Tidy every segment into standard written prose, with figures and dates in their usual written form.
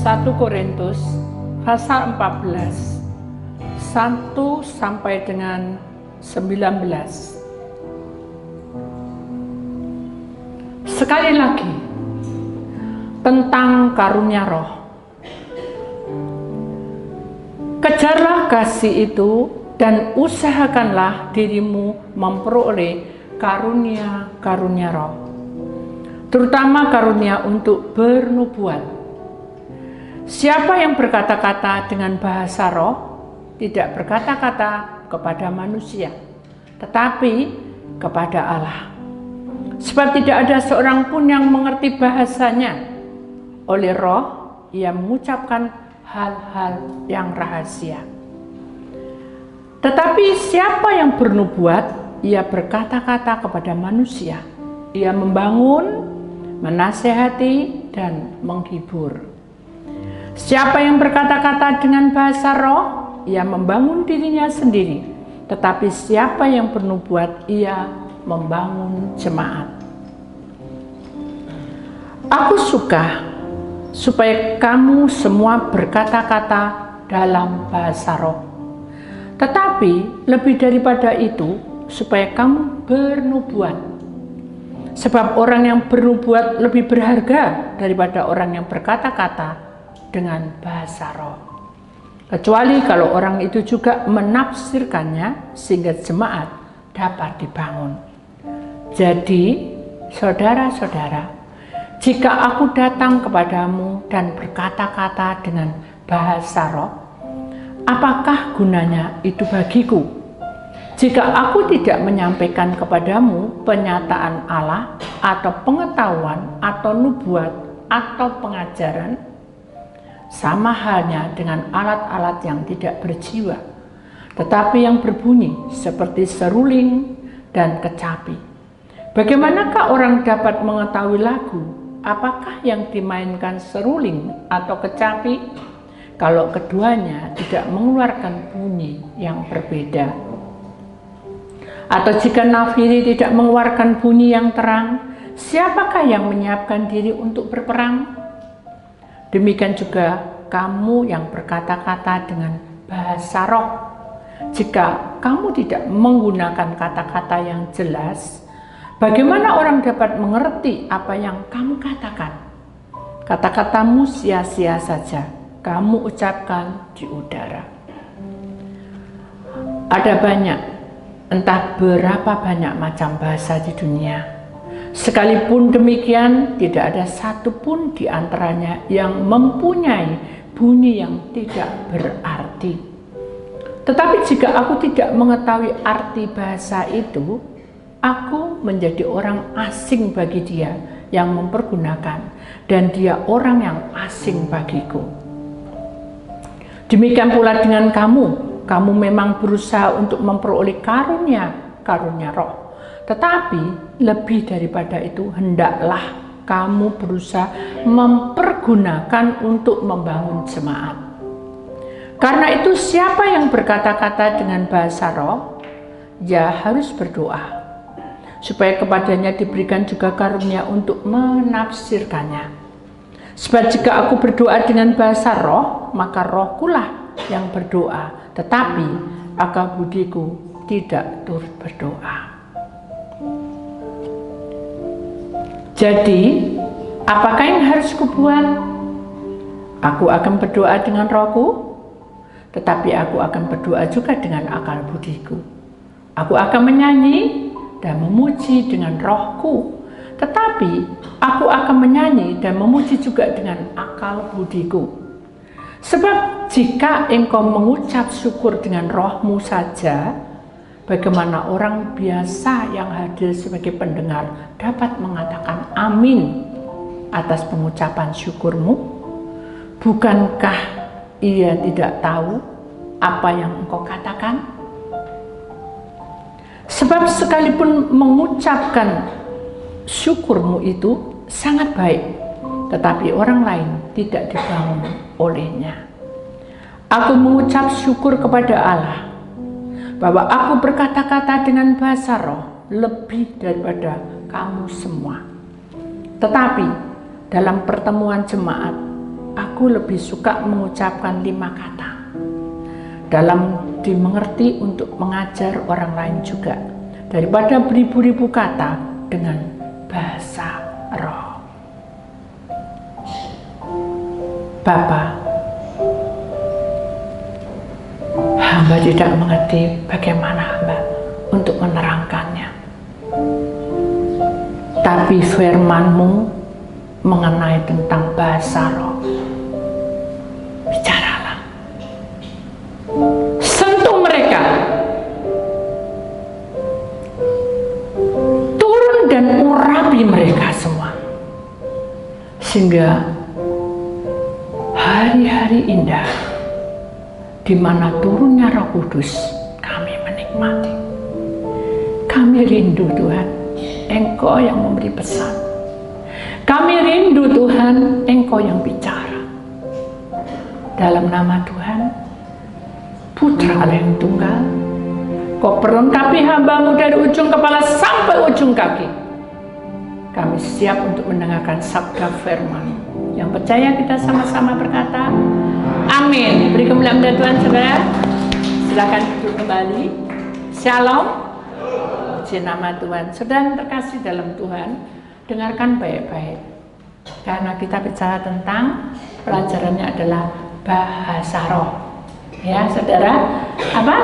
1 Korintus pasal 14 1 sampai dengan 19. Sekali lagi tentang karunia roh. Kejarlah kasih itu dan usahakanlah dirimu memperoleh karunia-karunia roh, terutama karunia untuk bernubuat. Siapa yang berkata-kata dengan bahasa roh tidak berkata-kata kepada manusia, tetapi kepada Allah. Sebab tidak ada seorang pun yang mengerti bahasanya. Oleh roh ia mengucapkan hal-hal yang rahasia. Tetapi siapa yang bernubuat, ia berkata-kata kepada manusia. Ia membangun, menasehati, dan menghibur. Siapa yang berkata-kata dengan bahasa roh, ia membangun dirinya sendiri. Tetapi siapa yang bernubuat, ia membangun jemaat. Aku suka supaya kamu semua berkata-kata dalam bahasa roh. Tetapi lebih daripada itu, supaya kamu bernubuat. Sebab orang yang bernubuat lebih berharga daripada orang yang berkata-kata dengan bahasa roh. Kecuali kalau orang itu juga menafsirkannya sehingga jemaat dapat dibangun. Jadi, saudara-saudara, jika aku datang kepadamu dan berkata-kata dengan bahasa roh, apakah gunanya itu bagiku? Jika aku tidak menyampaikan kepadamu penyataan Allah atau pengetahuan atau nubuat atau pengajaran, sama halnya dengan alat-alat yang tidak berjiwa, tetapi yang berbunyi seperti seruling dan kecapi. Bagaimanakah orang dapat mengetahui lagu? Apakah yang dimainkan seruling atau kecapi kalau keduanya tidak mengeluarkan bunyi yang berbeda? Atau jika nafiri tidak mengeluarkan bunyi yang terang, siapakah yang menyiapkan diri untuk berperang? Demikian juga kamu yang berkata-kata dengan bahasa roh. Jika kamu tidak menggunakan kata-kata yang jelas, bagaimana orang dapat mengerti apa yang kamu katakan? Kata-katamu sia-sia saja, kamu ucapkan di udara. Ada banyak, entah berapa banyak macam bahasa di dunia. Sekalipun demikian, tidak ada satupun di antaranya yang mempunyai bunyi yang tidak berarti. Tetapi jika aku tidak mengetahui arti bahasa itu, aku menjadi orang asing bagi dia yang mempergunakan, dan dia orang yang asing bagiku. Demikian pula dengan kamu memang berusaha untuk memperoleh karunia roh. Tetapi lebih daripada itu, hendaklah kamu berusaha mempergunakan untuk membangun jemaat. Karena itu siapa yang berkata-kata dengan bahasa roh, ia harus berdoa, supaya kepadanya diberikan juga karunia untuk menafsirkannya. Sebab jika aku berdoa dengan bahasa roh, maka rohkulah yang berdoa, tetapi akal budiku tidak turut berdoa. Jadi, apakah yang harus kubuat? Aku akan berdoa dengan rohku, tetapi aku akan berdoa juga dengan akal budiku. Aku akan menyanyi dan memuji dengan rohku, tetapi aku akan menyanyi dan memuji juga dengan akal budiku. Sebab jika engkau mengucap syukur dengan rohmu saja, bagaimana orang biasa yang hadir sebagai pendengar dapat mengatakan amin atas pengucapan syukurmu? Bukankah ia tidak tahu apa yang engkau katakan? Sebab sekalipun mengucapkan syukurmu itu sangat baik, tetapi orang lain tidak dibangun olehnya. Aku mengucap syukur kepada Allah bahwa aku berkata-kata dengan bahasa roh lebih daripada kamu semua. Tetapi dalam pertemuan jemaat, aku lebih suka mengucapkan 5 kata dalam dimengerti untuk mengajar orang lain juga, daripada beribu-ribu kata dengan bahasa roh. Bapa, hamba tidak mengerti bagaimana hamba untuk menerangkannya. Tapi firman-Mu mengenai tentang bahasa roh. Bicaralah. Sentuh mereka. Turun dan urapi mereka semua. Sehingga hari-hari indah di mana turunnya Roh Kudus kami menikmati. Kami rindu Tuhan, Engkau yang memberi pesan. Kami rindu Tuhan, Engkau yang bicara. Dalam nama Tuhan, Putra Allah yang tunggal, Kau perlengkapi hamba-Mu dari ujung kepala sampai ujung kaki. Kami siap untuk mendengarkan sabda firman. Yang percaya kita sama-sama berkata, amin. Beri kemuliaan kepada Tuhan, saudara. Silakan duduk kembali. Shalom. Puji nama Tuhan. Saudara terkasih dalam Tuhan, dengarkan baik-baik. Karena kita bicara tentang pelajarannya adalah bahasa roh. Ya, saudara. Apa?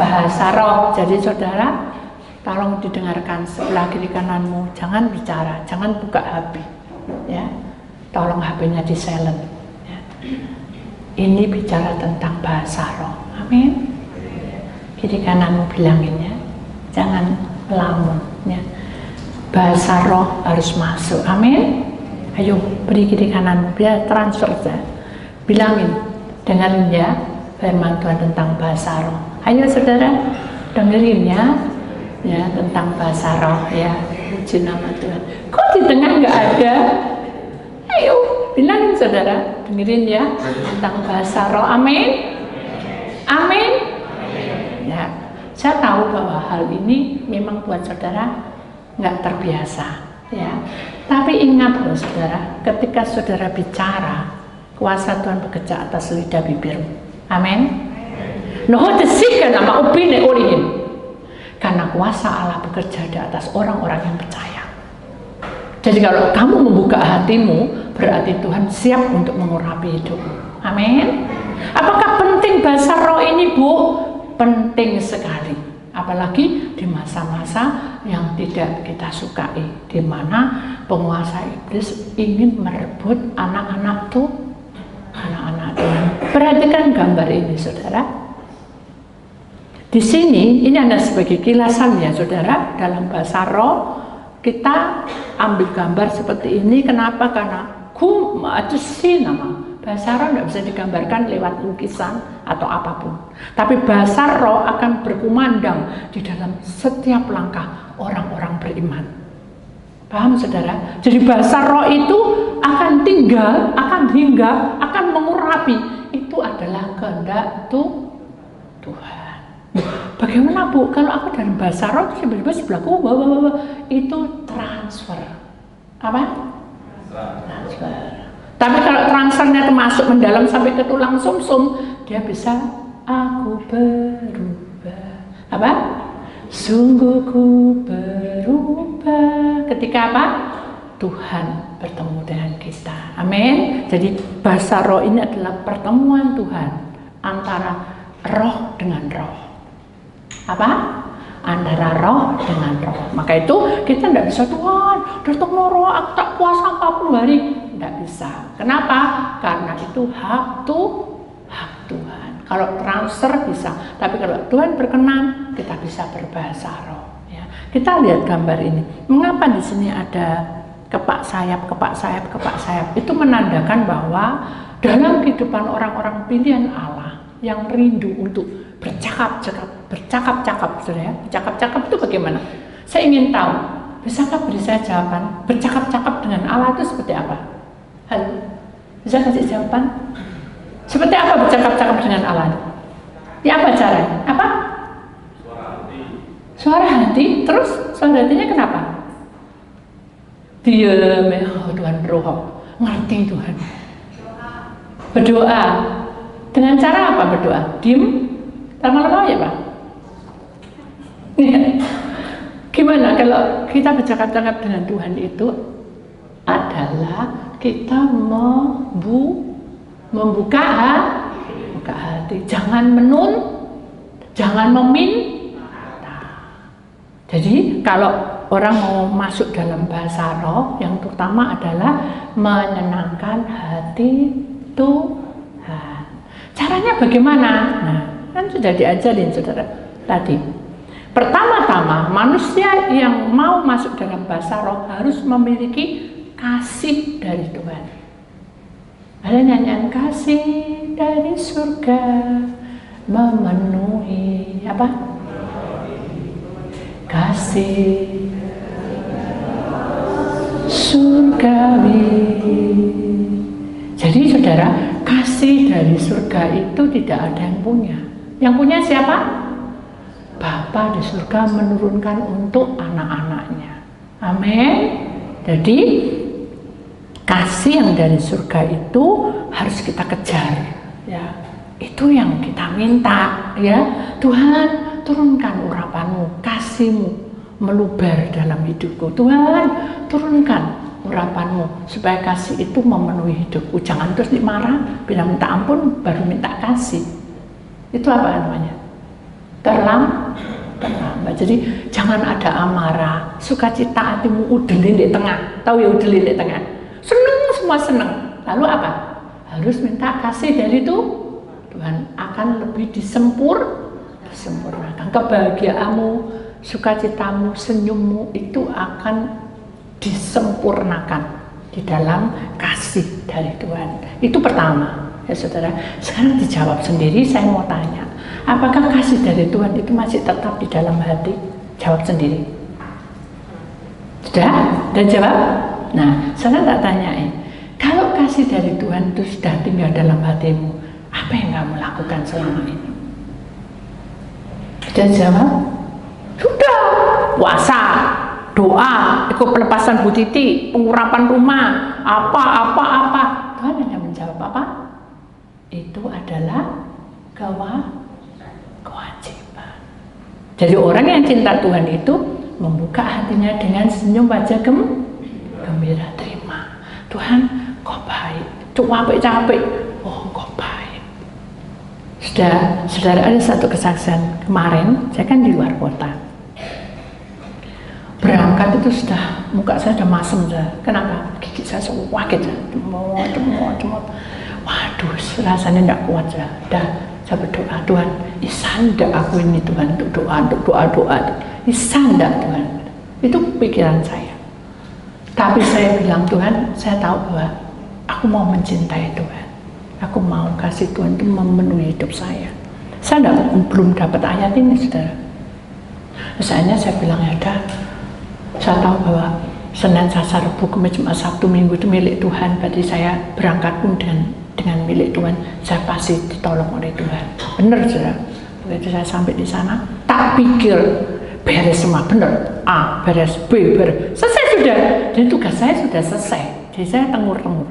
Bahasa roh. Jadi saudara, tolong didengarkan sebelah kiri kananmu. Jangan bicara, jangan buka HP. Ya. Tolong HP-nya di silent. Ya. Ini bicara tentang bahasa roh. Amin. Kiri kananmu bilangin ya. Jangan melamun ya. Bahasa roh harus masuk. Amin. Ayo beri kiri kananmu biar transfer ya. Bilangin, dengerin ya firman Tuhan tentang bahasa roh. Ayo saudara, dengerin ya. Ya tentang bahasa roh ya. Puji nama Tuhan. Kok di tengah nggak ada? Ayo, bilangin saudara, dengerin ya tentang bahasa roh. Amin. Amin. Ya, saya tahu bahwa hal ini memang buat saudara nggak terbiasa, ya. Tapi ingat loh saudara, ketika saudara bicara, kuasa Tuhan bekerja atas lidah bibirmu. Amin. Noh desika nama opini olihin. Karena kuasa Allah bekerja di atas orang-orang yang percaya. Jadi kalau kamu membuka hatimu, berarti Tuhan siap untuk mengurapi hidupmu. Amin. Apakah penting bahasa roh ini, Bu? Penting sekali. Apalagi di masa-masa yang tidak kita sukai, di mana penguasa iblis ingin merebut anak-anak Tuhan. Perhatikan gambar ini, saudara. Di sini, ini ada sebagai kilasan ya, saudara, dalam bahasa roh. Kita ambil gambar seperti ini, kenapa? Karena nama bahasa roh tidak bisa digambarkan lewat lukisan atau apapun. Tapi bahasa roh akan berkumandang di dalam setiap langkah orang-orang beriman. Paham saudara? Jadi bahasa roh itu akan tinggal, akan hinggap, akan mengurapi. Itu adalah kehendak Tuhan. Bagaimana Bu? Kalau aku dari bahasa roh tiba-tiba sebelahku itu transfer. Apa? Transfer. Tapi kalau transfernya termasuk mendalam sampai ke tulang sumsum, dia bisa aku berubah. Apa? Sungguh ku berubah. Ketika apa? Tuhan bertemu dengan kita. Amin. Jadi bahasa roh ini adalah pertemuan Tuhan antara roh dengan roh. Apa? Antara roh dengan roh. Maka itu kita tidak bisa, Tuhan datang roh aku tak puasa 40 hari. Tidak bisa. Kenapa? Karena itu hak Tuhan. Kalau transfer bisa, tapi kalau Tuhan berkenan, kita bisa berbahasa roh. Ya. Kita lihat gambar ini. Mengapa di sini ada kepak sayap? Itu menandakan bahwa dalam kehidupan orang-orang pilihan Allah yang rindu untuk bercakap-cakap, saudara. Bercakap-cakap itu bagaimana? Saya ingin tahu. Bisakah beri saya jawaban? Bercakap-cakap dengan Allah itu seperti apa? Halo, bisa kasih jawaban? Seperti apa bercakap-cakap dengan Allah? Ya apa caranya? Apa? Suara hati. Terus suara hatinya kenapa? Diam ya, oh, Tuhan roh. Ngerti Tuhan. Berdoa. Dengan cara apa berdoa? Diem? Lama-lama ya Pak? Gimana kalau kita bercakap-cakap dengan Tuhan itu adalah kita membuka hati. Jangan jangan meminta. Jadi kalau orang mau masuk dalam bahasa roh, yang pertama adalah menyenangkan hati Tuhan. Caranya bagaimana? Nah, kan sudah diajarin saudara tadi. Pertama-tama manusia yang mau masuk dalam bahasa roh harus memiliki kasih dari Tuhan. Ada nyanyian kasih dari surga memenuhi apa? Kasih surgawi. Jadi saudara, kasih dari surga itu tidak ada yang punya. Yang punya siapa? Bapa di surga menurunkan untuk anak-anaknya. Amin. Jadi kasih yang dari surga itu harus kita kejar, ya. Itu yang kita minta, ya. Tuhan, turunkan urapanmu, kasihmu meluber dalam hidupku. Tuhan, turunkan urapanmu supaya kasih itu memenuhi hidupku. Jangan terus dimarah, bila minta ampun baru minta kasih. Itu apa namanya? Terlambat. Jadi jangan ada amarah, sukacita hatimu udelin di tengah. Tahu ya udelin di tengah? Seneng, semua seneng. Lalu apa? Harus minta kasih dari itu. Tuhan akan lebih disempurnakan. Kebahagiaanmu, sukacitamu, senyummu itu akan disempurnakan di dalam kasih dari Tuhan. Itu pertama, ya saudara. Sekarang dijawab sendiri, saya mau tanya. Apakah kasih dari Tuhan itu masih tetap di dalam hati? Jawab sendiri. Sudah? Dan jawab? Nah, saya tak tanyain. Kalau kasih dari Tuhan itu sudah tinggal dalam hatimu, apa yang kamu lakukan selama ini? Sudah jawab? Sudah. Puasa, doa, ikut pelepasan Bu Titi, pengurapan rumah, apa. Tuhan hanya menjawab apa? Itu adalah kewajiban. Jadi orang yang cinta Tuhan itu membuka hatinya dengan senyum wajah gembira. Terima Tuhan, kau baik. Capek-capek, oh kau baik. Sudah, saudara, ada satu kesaksian kemarin. Saya kan di luar kota. Berangkat itu sudah muka saya sudah masem. Kenapa? Gigi saya sakit. Cemot. Waduh, rasanya tidak kuat. Saya berdoa, Tuhan, bisa ndak aku ini Tuhan untuk doa. Bisa ndak Tuhan? Itu pikiran saya. Tapi saya bilang, Tuhan, saya tahu bahwa aku mau mencintai Tuhan. Aku mau kasih Tuhan itu memenuhi hidup saya. Saya belum dapat ayat ini, saudara. Misalnya saya bilang, ya udah, saya tahu bahwa Senin, Selasa, Rabu, Kamis, Jumat, Sabtu, Minggu itu milik Tuhan. Berarti saya berangkat pun dengan milik Tuhan, saya pasti ditolong oleh Tuhan. Benar, saudara. Begitu saya sampai di sana, tak pikir beres semua, benar. A beres, B beres, selesai sudah. Jadi tugas saya sudah selesai. Jadi saya tengur-tengur.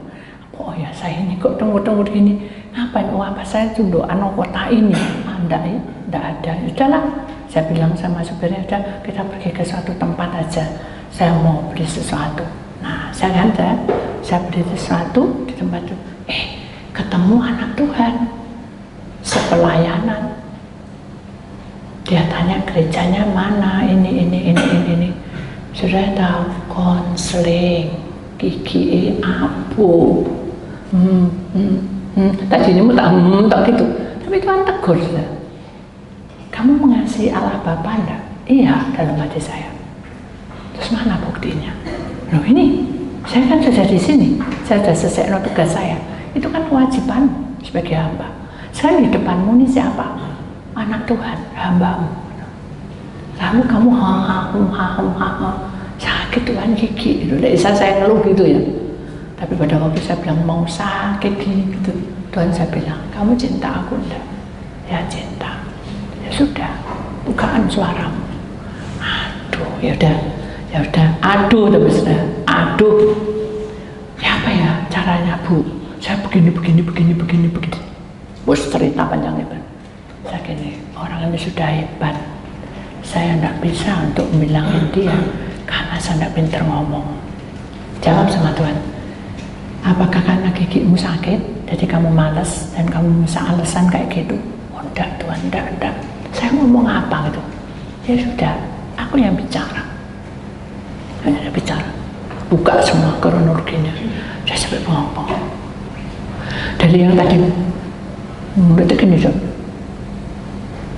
Oh ya, saya ini kok tengur-tengur gini. Ngapain? Oh, apa saya tundukan kota ini? Enggak ada. Udahlah. Saya bilang sama supirnya, udah kita pergi ke suatu tempat aja. Saya mau beli sesuatu. Nah, saya beli sesuatu di tempat itu. Ketemu anak Tuhan sepelayanan. Dia tanya gerejanya mana, ini. Sudah tahu, konseling gigi abu. Tadinya tak gitu. Tapi Tuhan tegur, sudah. Kamu mengasihi Allah Bapa enggak? Iya, dalam hati saya. Terus mana buktinya? Loh ini, saya kan sudah di sini. Saya sudah selesai tugas saya. Itu kan kewajiban sebagai hamba. Saya di depanmu ini siapa? Anak Tuhan, hambamu. Lalu kamu sakit Tuhan gigi. Itu tidak bisa saya ngeluh gitu ya. Tapi pada waktu saya bilang mau sakit gitu, Tuhan saya bilang, kamu cinta aku enggak? Ya cinta. Ya sudah, bukaan suaramu. Aduh, ya udah. Aduh, terus aduh. Ya apa ya caranya Bu? saya begini. Bos cerita panjang lebar. Saya gini, orang ini sudah hebat. Saya tidak bisa untuk bilangin dia karena saya tidak pintar ngomong. Jawab sama Tuhan, apakah karena gigimu sakit jadi kamu malas dan kamu bisa alasan kayak gitu? Oh enggak Tuhan, enggak. Saya ngomong apa gitu? Ya sudah, aku yang bicara. Hanya bicara. Buka semua kronologinya. Saya sampai bengong-bengong. Dari yang tadi berarti gini so,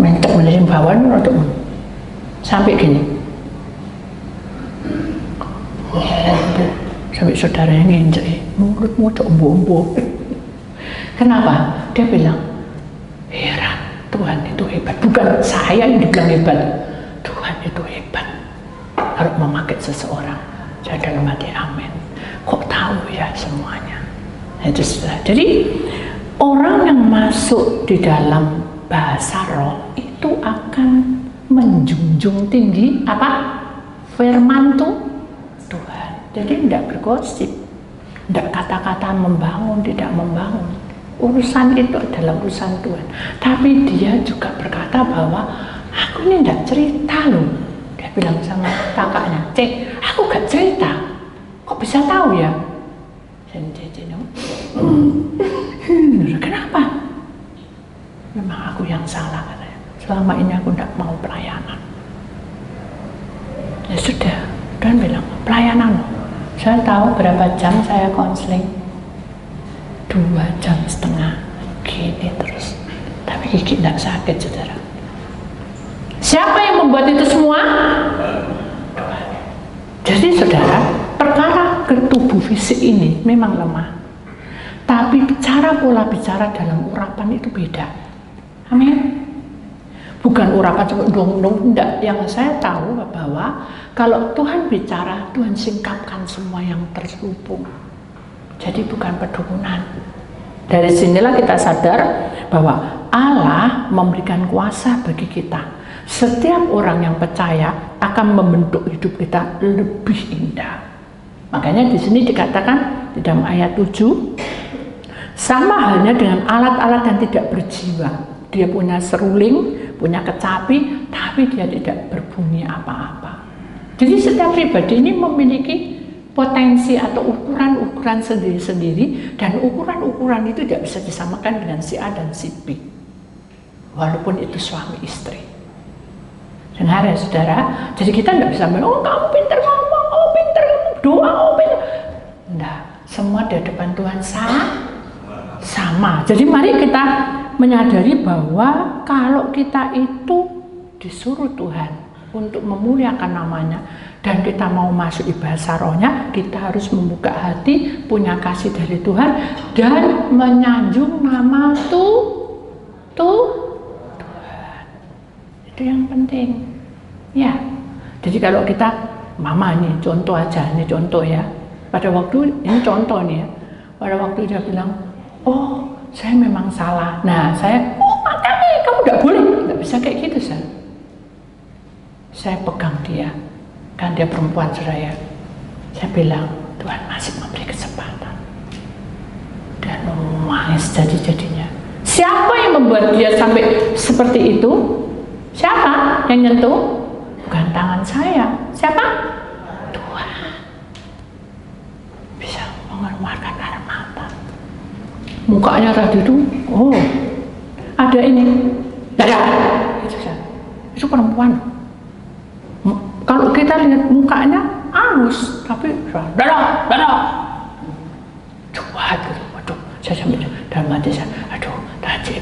mentek menerim bawaan untuk sampai gini. Sampai saudara yang nginjek, mulutmu cok ombo-ombo. Kenapa? Dia bilang, heran, Tuhan itu hebat. Bukan saya yang dibilang hebat, Tuhan itu hebat. Kalau memakai seseorang, saya dalam hati amin. Kok tahu ya semuanya? Itu sudah. Jadi orang yang masuk di dalam bahasa roh itu akan menjunjung tinggi apa? Firman Tuhan. Jadi tidak bergosip, tidak kata-kata membangun, tidak membangun. Urusan itu adalah urusan Tuhan. Tapi dia juga berkata bahwa aku ini tidak cerita loh. Dia bilang sama kakaknya, Cek, aku gak cerita. Kok bisa tahu ya? Kenapa? Memang aku yang salah katanya. Selama ini aku tidak mau pelayanan. Ya sudah, Tuhan bilang pelayanan. Saya tahu berapa jam saya konseling. 2,5 jam gini terus. Tapi gigi tidak sakit, saudara. Siapa yang membuat itu semua? Jadi saudara, perkara tubuh fisik ini memang lemah. Tapi cara pola bicara dalam urapan itu beda. Amin. Bukan urapan seperti dong-dong, enggak. Yang saya tahu bahwa kalau Tuhan bicara, Tuhan singkapkan semua yang terselubung. Jadi bukan pedukunan. Dari sinilah kita sadar bahwa Allah memberikan kuasa bagi kita. Setiap orang yang percaya akan membentuk hidup kita lebih indah. Makanya di sini dikatakan di dalam ayat 7, sama halnya dengan alat-alat yang tidak berjiwa. Dia punya seruling, punya kecapi, tapi dia tidak berbunyi apa-apa. Jadi setiap pribadi ini memiliki potensi atau ukuran-ukuran sendiri-sendiri, dan ukuran-ukuran itu tidak bisa disamakan dengan si A dan si B. Walaupun itu suami istri. Dengar ya saudara, jadi kita tidak bisa bilang, oh kamu pintar ngomong, oh pintar ngomong, doa, oh pintar. Enggak, semua di hadapan Tuhan sama. Jadi mari kita menyadari bahwa kalau kita itu disuruh Tuhan untuk memuliakan namanya dan kita mau masuk di bahasa rohnya, kita harus membuka hati, punya kasih dari Tuhan dan menyanjung nama Tuhan. Itu yang penting. Ya. Jadi kalau kita, mama ini contoh aja, ini contoh ya. Pada waktu ini contoh nih ya. Pada waktu dia bilang, oh saya memang salah. Nah saya, oh makanya kamu tidak boleh, tidak bisa kayak gitu saya pegang dia, kan dia perempuan saya. Saya bilang, Tuhan masih memberi kesempatan. Dan nangis jadi-jadinya. Siapa yang membuat dia sampai seperti itu? Siapa yang nyentuh? Bukan tangan saya. Siapa? Tuhan. Bisa mengeluarkan air mata. Mukanya tadi itu, oh ada ini, itu perempuan. Kalau kita lihat mukanya halus, tapi darah, cuat gitu. Waduh, saya sampai dalam hati saya, aduh, tadi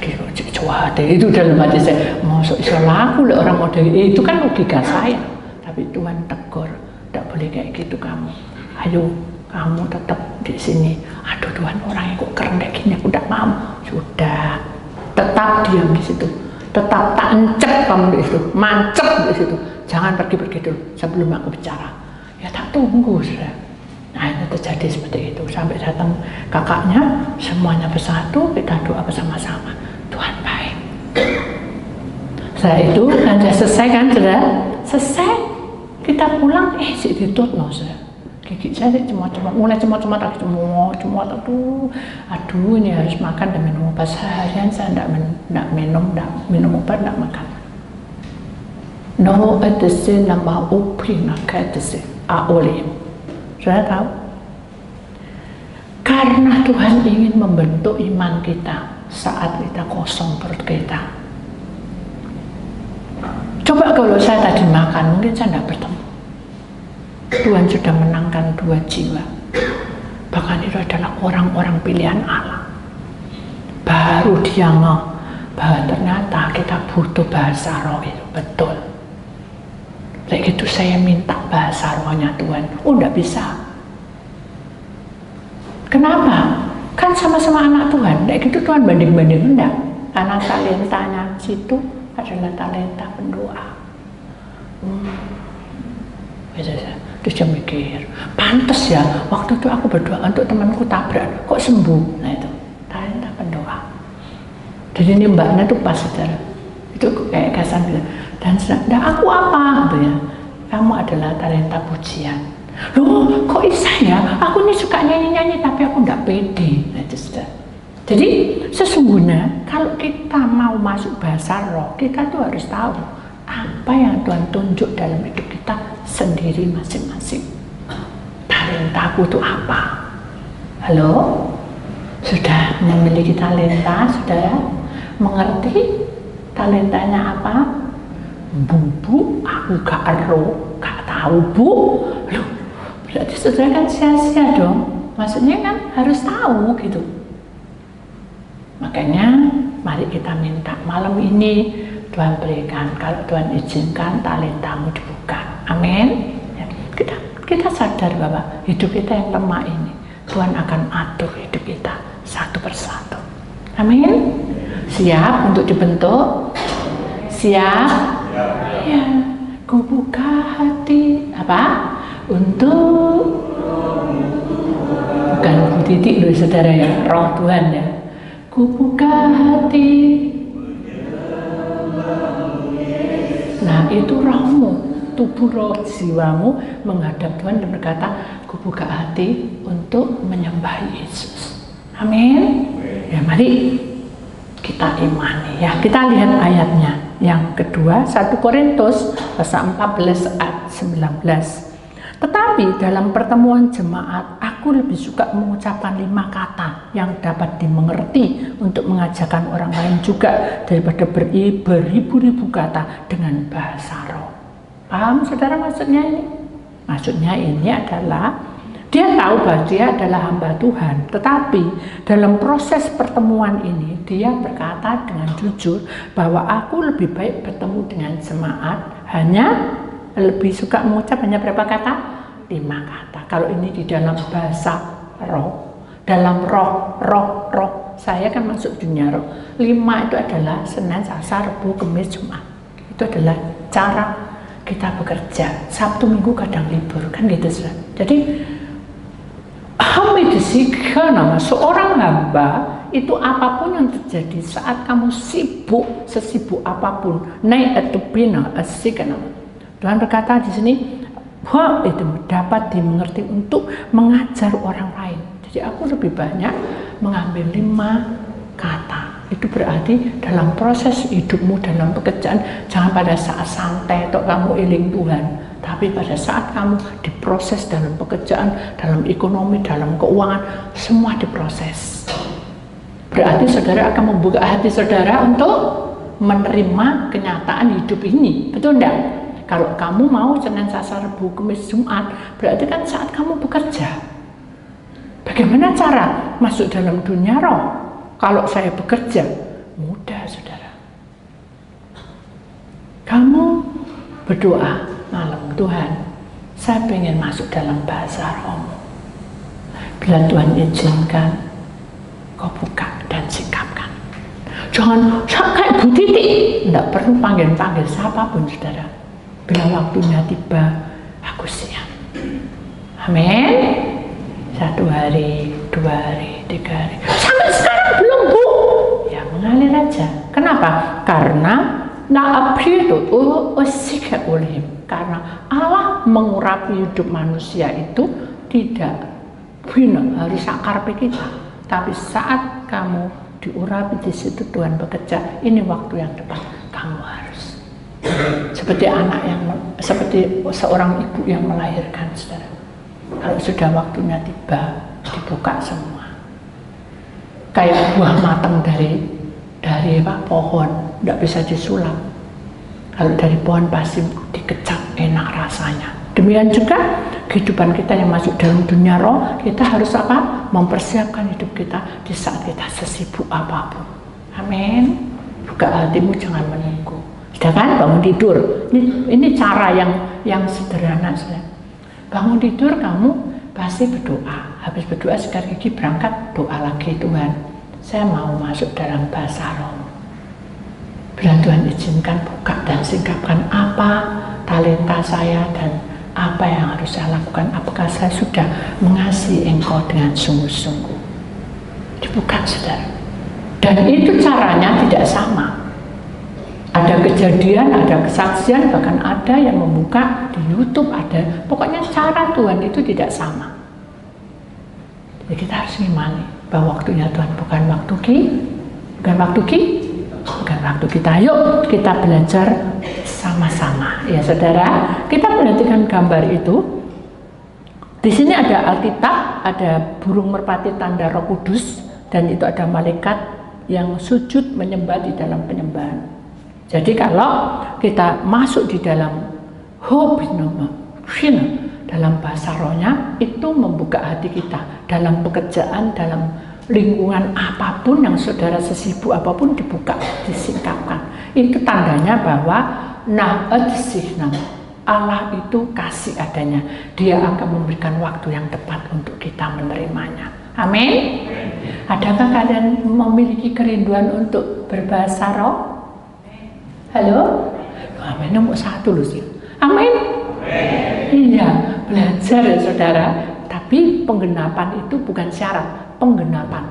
cuat itu dalam hati saya. Masuk iso laku le orang model itu kan logika saya. Tapi Tuhan tegur, tidak boleh kayak gitu kamu. Ayo, kamu tetap di sini. Aduh Tuhan, orangnya kok keren kayak gini, aku tidak mau. Sudah, tetap diam di situ. Tetap tancep kamu di situ, mancep di situ. Jangan pergi-pergi dulu sebelum aku bicara. Ya tak tunggu sudah. Nah itu terjadi seperti itu. Sampai datang kakaknya, semuanya bersatu, kita doa bersama-sama. Tuhan baik. Setelah itu, kan sudah selesai kan sudah? Selesai. Kita pulang, si ditut loh sudah. Gigi saya cemot-cemot, mulai cemot-cemot lagi, cemot, aduh ini harus makan dan minum obat. Seharian saya enggak minum obat, enggak makan. No edese nama upri naka edese aolim. Sudah tahu? Karena Tuhan ingin membentuk iman kita saat kita kosong perut kita. Coba kalau saya tadi makan, mungkin saya tidak bertemu. Tuhan sudah menangkan 2 jiwa. Bahkan itu adalah orang-orang pilihan Allah. Baru dia ngeh bahwa ternyata kita butuh bahasa roh itu. Betul. Kayak gitu saya minta bahasa rohnya Tuhan. Oh, enggak bisa. Kenapa? Kan sama-sama anak Tuhan. Kayak gitu Tuhan banding-banding enggak. Karena talentanya situ adalah talenta pendoa. Terus dia mikir, pantes ya waktu itu aku berdoa untuk temanku tabrak, kok sembuh. Nah itu talenta pendoa. Jadi ini mbaknya tuh pas saudara, itu kayak Gasan bilang, dan aku apa gitu ya, kamu adalah talenta pujian. Loh kok bisa ya, aku ini suka nyanyi-nyanyi tapi aku nggak pede. Nah itu saudara. Jadi sesungguhnya kalau kita mau masuk bahasa roh, kita tuh harus tahu apa yang Tuhan tunjuk dalam hidup kita sendiri masing-masing. Talentaku itu apa? Halo? Sudah memiliki talenta, saudara? Mengerti talentanya apa? Bu, aku gak tahu bu. Loh, berarti saudara kan sia-sia dong. Maksudnya kan harus tahu gitu. Makanya mari kita minta malam ini Tuhan berikan, kalau Tuhan izinkan talentamu dibuka. Amin. Ya, kita sadar bahwa hidup kita yang lemah ini Tuhan akan atur hidup kita satu persatu. Amin. Siap untuk dibentuk? Siap? Ya. Ku buka hati apa? Untuk bukan Bu Titik loh saudara ya, roh Tuhan ya. Ku buka hati. Nah itu rohmu, tubuh roh jiwamu menghadap Tuhan dan berkata, ku buka hati untuk menyembah Yesus. Amin. Ya mari kita imani ya. Kita lihat ayatnya yang kedua, 1 Korintus pasal 14 ayat 19. Tetapi dalam pertemuan jemaat, aku lebih suka mengucapkan 5 kata yang dapat dimengerti untuk mengajarkan orang lain juga daripada beribu-ribu kata dengan bahasa roh. Paham saudara maksudnya ini? Maksudnya ini adalah dia tahu bahwa dia adalah hamba Tuhan, tetapi dalam proses pertemuan ini dia berkata dengan jujur bahwa aku lebih baik bertemu dengan jemaat, hanya lebih suka mengucap hanya berapa kata? 5 kata. Kalau ini di dalam bahasa roh, dalam roh, saya kan masuk dunia roh. 5 itu adalah Senin, Selasa, Rabu, Kamis, Jumat. Itu adalah cara kita bekerja. Sabtu Minggu kadang libur, kan gitu saudara. Jadi nama seorang hamba itu apapun yang terjadi saat kamu sibuk, sesibuk apapun, naik atau bina asikana. Tuhan berkata di sini, bahwa itu dapat dimengerti untuk mengajar orang lain. Jadi aku lebih banyak mengambil 5 kata. Itu berarti dalam proses hidupmu, dalam pekerjaan, jangan pada saat santai atau kamu iling Tuhan, tapi pada saat kamu diproses dalam pekerjaan, dalam ekonomi, dalam keuangan, semua diproses. Berarti saudara akan membuka hati saudara untuk menerima kenyataan hidup ini. Betul enggak? Kalau kamu mau Senin, Selasa, Rabu, Kamis, Jumat, berarti kan saat kamu bekerja. Bagaimana cara masuk dalam dunia roh? Kalau saya bekerja, mudah saudara. Kamu berdoa malam, Tuhan, saya ingin masuk dalam bahasa rohmu. Bila Tuhan izinkan, kau buka dan sikapkan. Jangan kayak Bu Titik, tidak perlu panggil-panggil siapapun saudara. Bila waktunya tiba, aku siap. Amin. 1 hari, 2 hari, 3 hari. Sampai sekarang belum bu. Ya mengalir aja. Kenapa? Karena karena Allah mengurapi hidup manusia itu tidak harus akar kita, tapi saat kamu diurapi di situ Tuhan bekerja, ini waktu yang tepat, kamu harus seperti seperti seorang ibu yang melahirkan, saudara. Kalau sudah waktunya tiba, dibuka semua. Kayak buah matang dari pohon, tidak bisa disulap. Kalau dari pohon pasti dikecap, enak rasanya. Demikian juga kehidupan kita yang masuk dalam dunia roh, kita harus mempersiapkan hidup kita di saat kita sesibuk apapun. Amin. Buka hatimu, jangan menunggu. Sudah kan, bangun tidur. Ini cara yang sederhana saja. Bangun tidur, kamu pasti berdoa. Habis berdoa sikat gigi, berangkat, doa lagi, Tuhan, saya mau masuk dalam bahasa roh. Bila Tuhan izinkan, buka dan singkapkan apa talenta saya dan apa yang harus saya lakukan. Apakah saya sudah mengasihi Engkau dengan sungguh-sungguh? Dibuka, saudara. Dan itu caranya tidak sama. Ada kejadian, ada kesaksian, bahkan ada yang membuka di YouTube, ada. Pokoknya cara Tuhan itu tidak sama. Jadi kita harus mengimani bahwa waktunya Tuhan bukan waktu kita. Yuk kita belajar sama-sama, ya saudara. Kita perhatikan gambar itu. Di sini ada Alkitab, ada burung merpati tanda Roh Kudus, dan itu ada malaikat yang sujud menyembah di dalam penyembahan. Jadi kalau kita masuk di dalam dalam bahasa rohnya, itu membuka hati kita dalam pekerjaan, dalam lingkungan apapun yang saudara sesibuk apapun, dibuka, disingkapkan. Itu tandanya bahwa Allah itu kasih adanya. Dia akan memberikan waktu yang tepat untuk kita menerimanya. Amin. Adakah kalian memiliki kerinduan untuk berbahasa roh? Halo? Amin, nomor 1 loh sih. Amin. Iya, belajar ya saudara. Tapi penggenapan itu bukan syarat, penggenapan.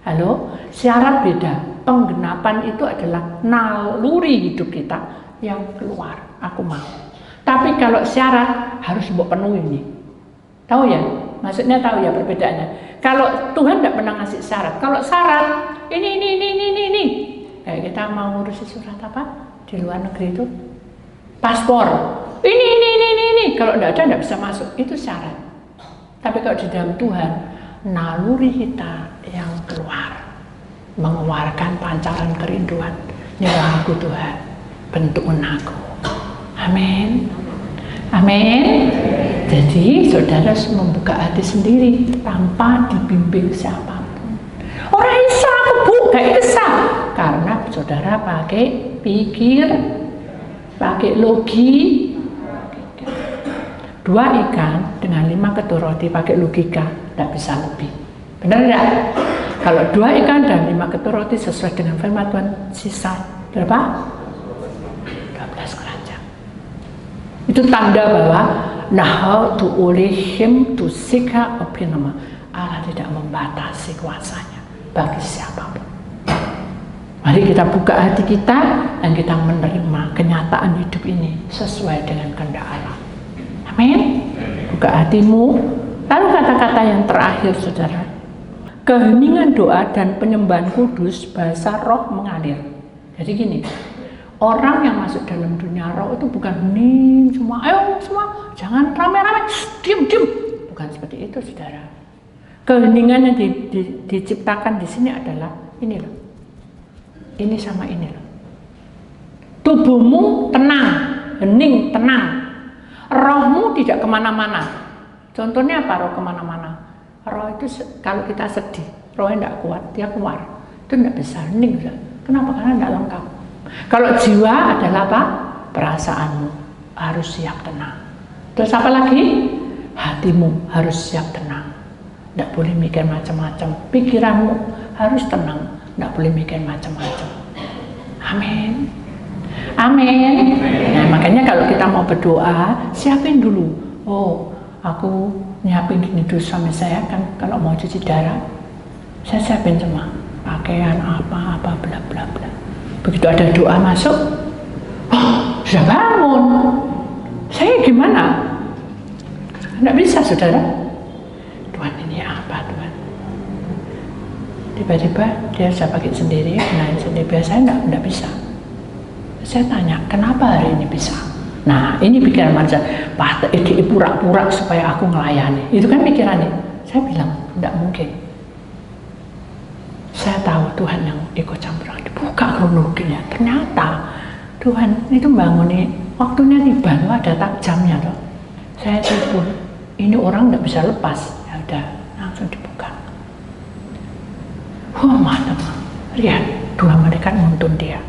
Halo? Syarat beda. Penggenapan itu adalah naluri hidup kita yang keluar. Aku mau. Tapi kalau syarat harus mbok penuhi nih. Tahu ya? Maksudnya tahu ya perbedaannya. Kalau Tuhan tidak pernah ngasih syarat. Kalau syarat ini. Kayak kita mau ngurusi surat apa? Di luar negeri itu paspor. Ini. Kalau tidak ada tidak bisa masuk. Itu syarat. Tapi kalau di dalam Tuhan, naluri kita yang keluar, mengeluarkan pancaran kerinduan. Nyerah aku Tuhan, bentuk aku. Amin. Amin. Jadi saudara harus membuka hati sendiri tanpa dibimbing siapapun. Orang bisa aku bu, gak bisa. Karena saudara pakai pikir, pakai logi. 2 ikan dengan 5 ketur roti pakai logika, tidak bisa lebih. Benar tidak? Kalau 2 ikan dan 5 ketur roti sesuai dengan firman Tuhan, sisa berapa? 12 keranjang. Itu tanda bahwa nahu tu'ulihim tusika opinama. Allah tidak membatasi kuasanya bagi siapapun. Mari kita buka hati kita dan kita menerima kenyataan hidup ini sesuai dengan kehendak Allah. Amin. Buka hatimu. Lalu kata-kata yang terakhir saudara. Keheningan doa dan penyembahan kudus, bahasa roh mengalir. Jadi gini, orang yang masuk dalam dunia roh itu bukan hening semua, ayo semua, jangan rame-rame, diam. Bukan seperti itu saudara. Keheningan yang diciptakan di sini adalah ini loh. Ini sama ini loh. Tubuhmu tenang, hening, tenang. Rohmu tidak kemana-mana. Contohnya apa roh kemana-mana? Roh itu kalau kita sedih, rohnya tidak kuat, dia keluar. Itu tidak bisa hening. Kenapa? Karena tidak lengkap. Kalau jiwa adalah apa? Perasaanmu harus siap tenang. Terus apa lagi? Hatimu harus siap tenang. Tidak boleh mikir macam-macam. Pikiranmu harus tenang. Tidak boleh mikir macam-macam. Amin. Amin. Nah, makanya kalau kita mau berdoa, siapin dulu. Oh, aku nyiapin gini dulu suami saya kan kalau mau cuci darah, saya siapin semua pakaian apa bla bla bla. Begitu ada doa masuk, oh, sudah bangun. Saya gimana? Tidak bisa saudara. Tiba-tiba dia bisa pakai sendiri, benahin sendiri. Biasanya enggak bisa. Saya tanya, kenapa hari ini bisa? Nah, ini pikiran manusia. Ini pura-pura supaya aku ngelayani. Itu kan pikirannya. Saya bilang, enggak mungkin. Saya tahu Tuhan yang ikut campur. Dibuka kronologinya. Ternyata Tuhan itu bangunin, waktunya tiba, loh, ada jamnya loh. Saya telepon, ini orang enggak bisa lepas. Ya udah, langsung dibuka. Wah, mantap. Lihat, dua malaikat menuntun dia.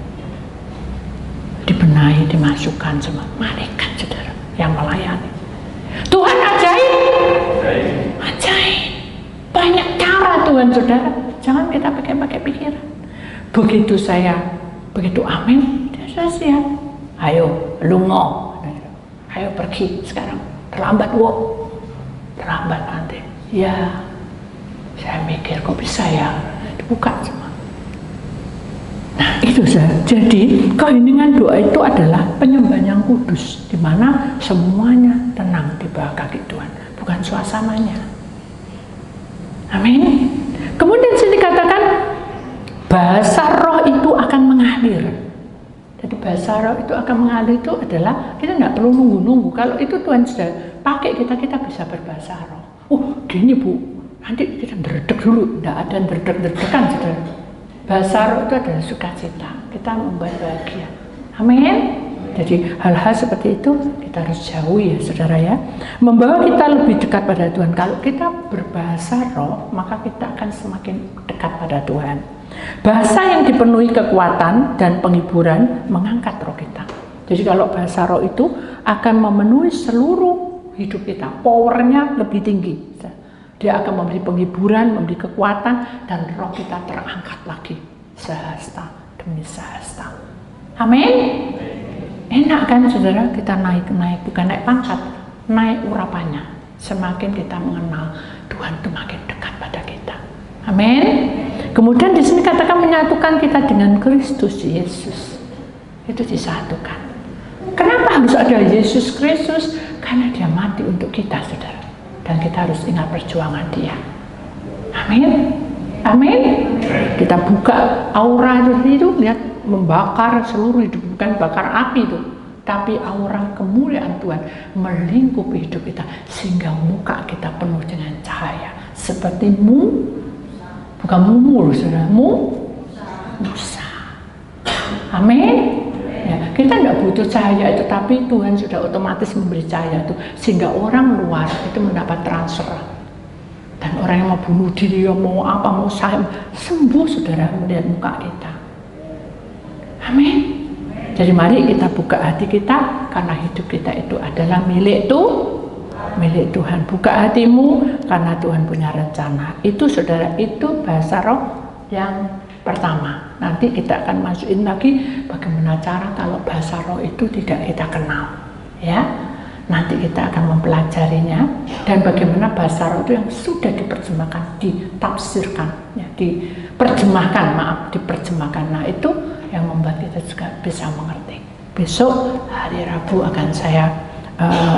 Dibenahi, dimasukkan semua. Malaikat, saudara, yang melayani. Tuhan ajaib. Ajaib. Banyak cara Tuhan, saudara. Jangan kita pakai pikiran. Begitu amin, dia sudah siap. Ayo, lungo. Ayo pergi sekarang. Terlambat, terlambat nanti. Ya, saya mikir kok bisa ya. Buka semua. Nah itu saja. Jadi keheningan doa itu adalah penyembahan yang kudus, di mana semuanya tenang di bawah kaki Tuhan, bukan suasananya. Amin. Kemudian sini dikatakan bahasa roh itu akan mengalir. Jadi bahasa roh itu akan mengalir itu adalah kita tidak perlu nunggu-nunggu. Kalau itu Tuhan sudah pakai kita bisa berbahasa roh. Gini Bu. Nanti kita derdek dulu, tidak ada derdek-derdekan, saudara. Bahasa roh itu adalah sukacita, kita membuat bahagia. Amin. Jadi hal-hal seperti itu kita harus jauhi ya, saudara ya. Membawa kita lebih dekat pada Tuhan. Kalau kita berbahasa roh, maka kita akan semakin dekat pada Tuhan. Bahasa yang dipenuhi kekuatan dan penghiburan mengangkat roh kita. Jadi kalau bahasa roh itu akan memenuhi seluruh hidup kita, powernya lebih tinggi. Dia akan memberi penghiburan, memberi kekuatan, dan roh kita terangkat lagi sehasta demi sehasta. Amin. Enak kan saudara, kita naik, bukan naik pangkat, naik urapannya. Semakin kita mengenal Tuhan, itu makin dekat pada kita. Amin. Kemudian di sini katakan menyatukan kita dengan Kristus Yesus. Itu disatukan. Kenapa harus ada Yesus Kristus? Karena dia mati untuk kita, saudara. Dan kita harus ingat perjuangan dia. Amin. Amin. Kita buka aura itu, lihat membakar seluruh hidup, bukan bakar api itu, tapi aura kemuliaan Tuhan melingkupi hidup kita sehingga muka kita penuh dengan cahaya seperti bukan mumur, saudara, Musa. Amin. Ya, kita tidak butuh cahaya itu, tapi Tuhan sudah otomatis memberi cahaya itu sehingga orang luar itu mendapat transfer. Dan orang yang mau bunuh diri, mau apa, mau sembuh, saudara, melihat muka kita. Amin. Jadi mari kita buka hati kita, karena hidup kita itu adalah milik Tuhan. Buka hatimu karena Tuhan punya rencana. Itu saudara, itu bahasa roh yang pertama. Nanti kita akan masukin lagi bagaimana cara kalau bahasa roh itu tidak kita kenal, ya. Nanti kita akan mempelajarinya dan bagaimana bahasa roh itu yang sudah diterjemahkan, ditafsirkan, ya, diterjemahkan. Nah itu yang membuat kita juga bisa mengerti. Besok hari Rabu akan saya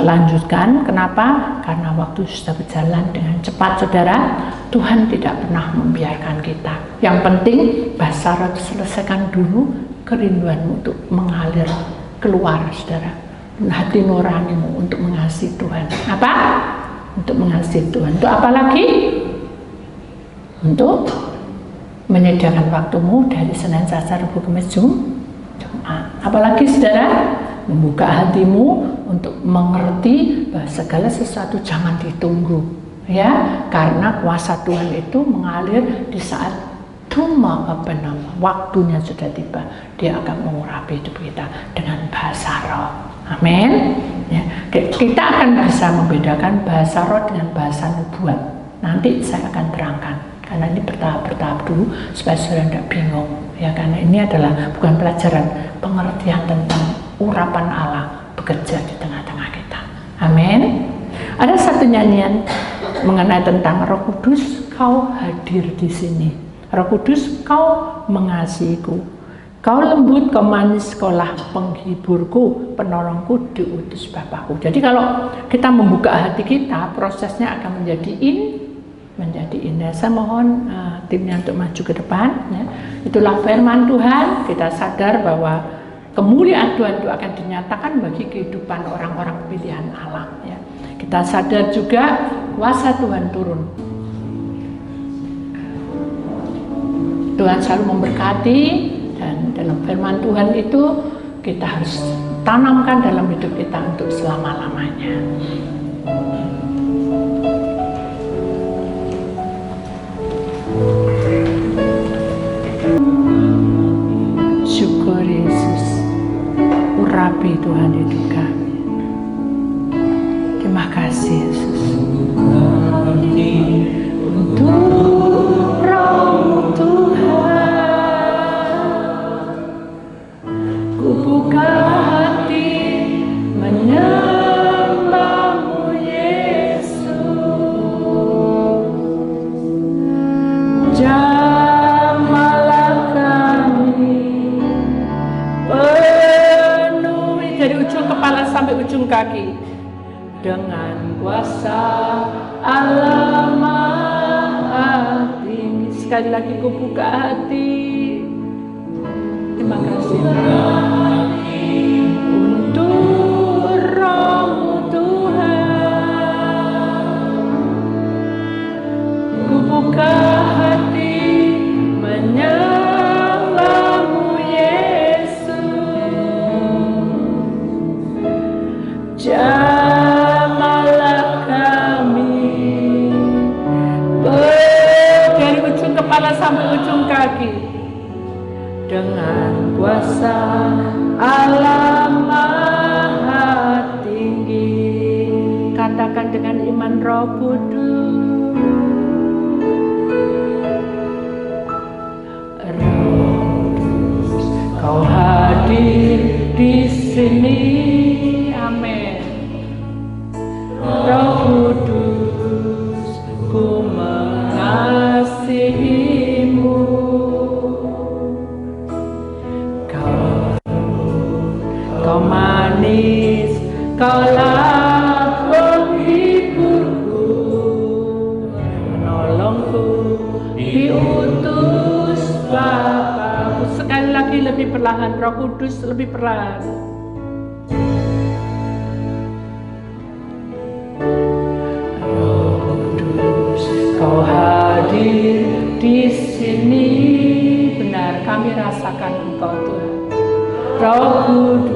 lanjutkan. Kenapa? Karena waktu sudah berjalan dengan cepat, saudara. Tuhan tidak pernah membiarkan kita. Yang penting bahasa roh selesaikan dulu kerinduanmu untuk mengalir keluar, saudara. Hati nuranimu untuk mengasihi Tuhan. Apa? Untuk mengasihi Tuhan. Untuk apa lagi? Untuk menyediakan waktumu dari Senin, Selasa, Rabu, Kamis, Jumat. Apalagi saudara, membuka hatimu untuk mengerti bahwa segala sesuatu jangan ditunggu, ya, karena kuasa Tuhan itu mengalir di saat waktunya sudah tiba. Dia akan mengurapi hidup kita dengan bahasa roh. Amin. Ya, kita akan bisa membedakan bahasa roh dengan bahasa nubuat. Nanti saya akan terangkan. Karena ini bertahap dulu supaya saudara tidak bingung, ya, karena ini adalah bukan pelajaran, pengertian tentang urapan Allah bekerja di tengah-tengah kita. Amin. Ada satu nyanyian mengenai tentang Roh Kudus, kau hadir di sini. Roh Kudus, kau mengasihiku. Kau lembut, kau manis, kaulah penghiburku, penolongku, diutus Bapakku. Jadi kalau kita membuka hati kita, prosesnya akan menjadi menjadi indah. Saya mohon timnya untuk maju ke depan. Ya. Itulah firman Tuhan. Kita sadar bahwa kemuliaan Tuhan itu akan dinyatakan bagi kehidupan orang-orang pilihan Allah. Ya. Kita sadar juga kuasa Tuhan turun. Tuhan selalu memberkati, dan dalam firman Tuhan itu kita harus tanamkan dalam hidup kita untuk selama-lamanya. Syukur Yesus, urapi Tuhan hidup kami. Terima kasih Yesus. Untuk Roh Tuhan, ku buka hati menyembah-Mu Yesus. Jamahlah kami, penuhi dari ujung kepala sampai ujung kaki dengan kuasa Allah Maha Tinggi. Sekali lagi ku buka hati. Terima kasih untuk Roh Tuhan. Ku buka hati menyembah-Mu Yesus. Jamahlah kami, dari ujung kepala sampai ujung kaki dengan kuasa Allah Maha Tinggi. Katakan dengan iman, Roh Kudus, Roh Kudus, Kau hadir di sini. Amin. Roh Kudus, ku mengasihi-Mu. Kau manis, Kaulah penghiburku, menolongku, diutus Bapa-Ku. Sekali lagi lebih perlahan, Roh Kudus, lebih perlahan. Roh Kudus, Kau hadir di sini. Benar, kami rasakan Engkau Tuhan. Roh Kudus,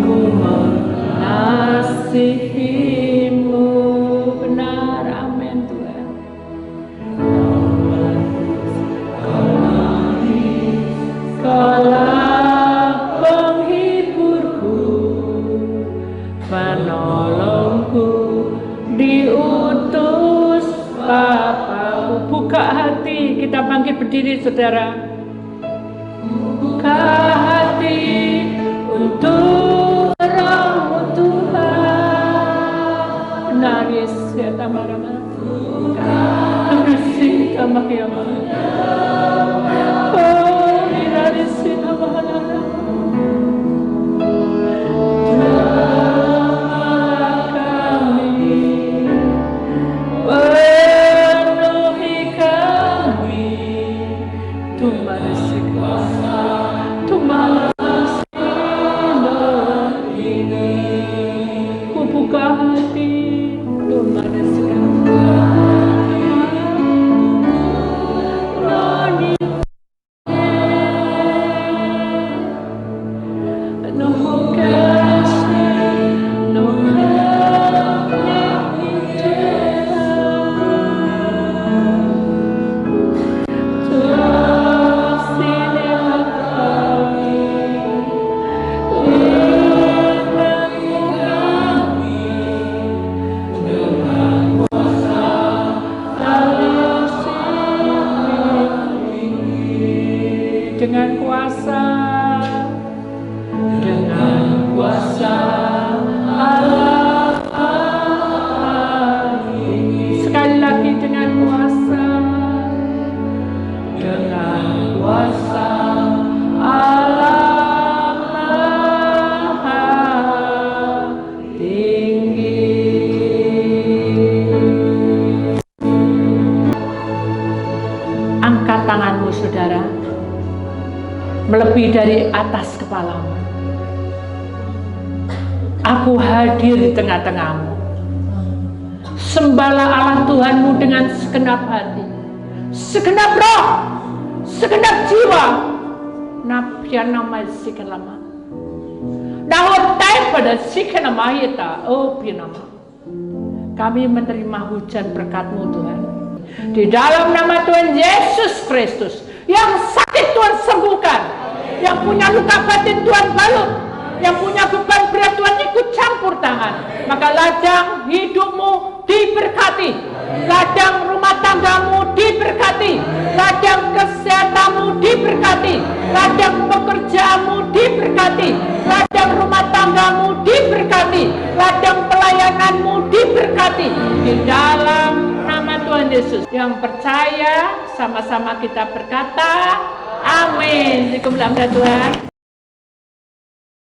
ku mengasihi-Mu. Benar, amin Tuhan. Kaulah penghiburku, menolongku, diutus Bapa-Ku. Buka hati, kita bangkit berdiri saudara. Buka hati untuk Roh Tuhan. Benar Yesus, ya tamarana. Terima kasih kami ya Allah. Oh, dari sini mahalana. Roh tanganmu, saudara, melebihi dari atas kepalamu. Aku hadir di tengah-tengahmu. Sembahlah Allah Tuhanmu dengan segenap hati, segenap roh, segenap jiwa. Napianama sikenama. Nahotai pada sikenama yeta, oh pianama. Kami menerima hujan berkat-Mu, Tuhan. Di dalam nama Tuhan Yesus Kristus, yang sakit Tuhan sembuhkan, yang punya luka batin Tuhan balut, yang punya beban berat Tuhan ikut campur tangan. Maka ladang hidupmu diberkati, ladang rumah tanggamu diberkati, ladang kesehatanmu diberkati, ladang pekerjaanmu diberkati, ladang rumah tanggamu diberkati, ladang pelayananmu diberkati. Di dalam nama Tuhan Yesus. Yang percaya sama-sama kita berkata amin. Syukur Tuhan.